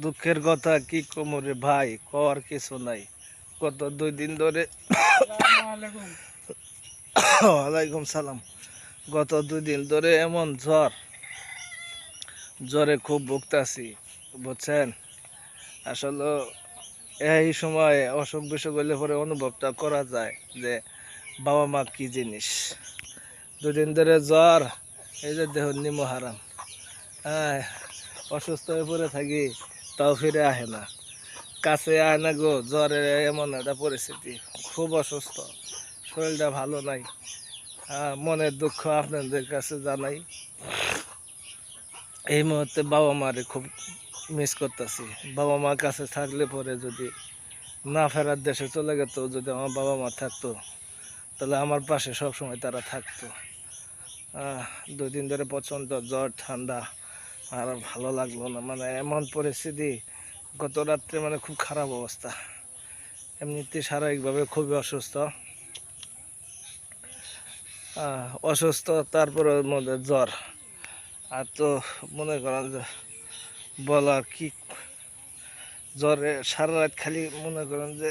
দুঃখের কথা কি কোমরে ভাই, কর কিছু নাই। গত 2 দিন ধরে ওয়ালাইকুম সালাম। গত 2 দিন ধরে এমন জ্বরে খুব ভুগতাছি, বুঝছেন। আসলে এই সময় অসুখ বিসুখ হলে পরে অনুভবটা করা যায় যে বাবা মা কি জিনিস। 2 দিন ধরে জ্বর, এই যে দেহ নিমো হারাম। হ্যাঁ, অসুস্থ হয়ে পড়ে থাকি, তাও ফিরে আহে না, কাছে আয় না গো। জ্বরের এমন একটা পরিস্থিতি, খুব অসুস্থ, শরীরটা ভালো নাই। মনের দুঃখ আপনাদের কাছে জানাই। এই মুহূর্তে বাবা মারে খুব মিস করতেছি। বাবা মার কাছে থাকলে পরে যদি না ফেরার দেশে চলে গেত, যদি আমার বাবা মা থাকতো তাহলে আমার পাশে সবসময় তারা থাকতো। 2 দিন ধরে প্রচণ্ড জ্বর ঠান্ডা, আর ভালো লাগলো না, মানে এমন পরিস্থিতি। গত রাত্রে মানে খুব খারাপ অবস্থা। এমনিতে শারীরিকভাবে খুবই অসুস্থ, তারপরে মধ্যে জ্বর। আর তো মনে করেন যে বলার কি, জ্বরে সারা রাত খালি মনে করেন যে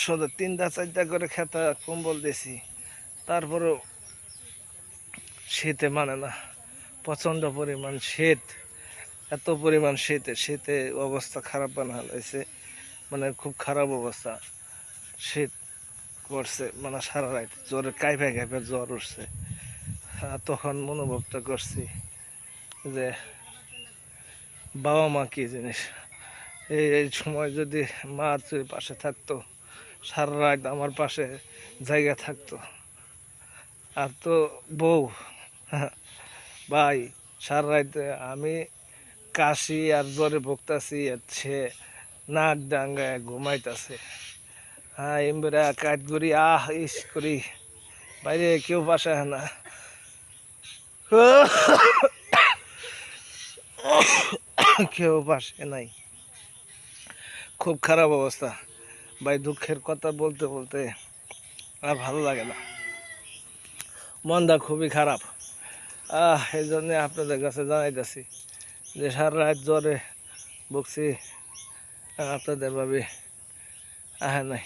শুধু 3টা 4টা করে খেতা কম্বল দিয়েছি, তারপরেও শীতে মানে না। প্রচণ্ড পরিমাণ শীত, এত পরিমাণ শীতে অবস্থা খারাপ বানানো হয়েছে, মানে খুব খারাপ অবস্থা। শীত করছে, মানে সারা রাত জ্বরে কাঁপে জ্বর উঠছে। তখন অনুভবটা করছি যে বাবা মা কি জিনিস। এই সময় যদি মা পাশে থাকতো, সারা রাত আমার পাশে জায়গা থাকতো। আর তো বউ, ভাই, সারা রাত আমি কাশি আর জ্বরে ভুগতাছি, সে নাক ডাঙ্গায় ঘুমাইতেছে। এমবারে কাজ করি, ইস করি, বাইরে কেউ পাশে না। কেউ পাশে নাই, খুব খারাপ অবস্থা ভাই। দুঃখের কথা বলতে বলতে আর ভালো লাগে না, মনটা খুবই খারাপ। এই জন্যে আপনাদের কাছে জানাইতেছি যে সারা রাত জ্বরে ভুগছি, আপনাদের ভাবে আহে নাই।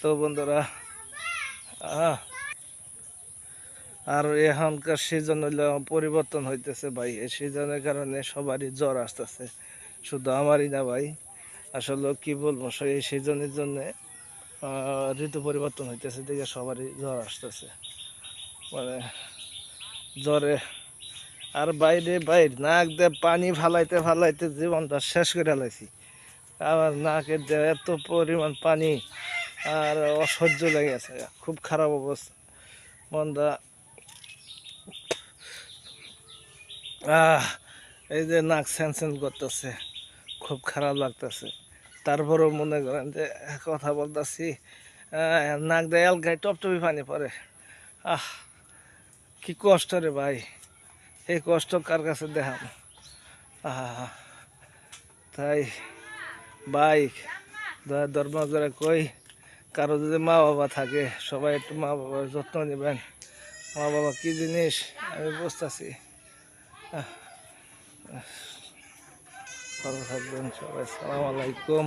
তো বন্ধুরা, আর এখনকার সিজন হইলে পরিবর্তন হইতেছে ভাই। এই সিজনের কারণে সবারই জ্বর আসতেছে, শুধু আমারই না ভাই। আসলে কি বলবো, এই সিজনের জন্যে ঋতু পরিবর্তন হইতেছে, দেখে সবারই জ্বর আসতেছে, মানে জ্বরে। আর বাইরে নাক দিয়ে পানি ফালাইতে ফালাইতে জীবনটা শেষ করে লাইছি। আবার নাকের দিয়ে এত পরিমাণ পানি, আর অসহ্য লেগেছে, খুব খারাপ অবস্থা। মনটা এই যে নাক স্যান করতেছে, খুব খারাপ লাগতেছে। তারপরেও মনে করেন যে কথা বলতেছি, নাক দিয়ে এলকায় টপটপি পানি পড়ে। কি কষ্ট রে ভাই, এই কষ্ট কার কাছে দেখাম। তাই ভাই, ধর্ম করে কই, কারো যদি মা বাবা থাকে, সবাই একটু মা বাবার যত্ন নেবেন। মা বাবা কি জিনিস আমি বুঝতেছি। ভালো থাকবেন সবাই, সালাম আলাইকুম।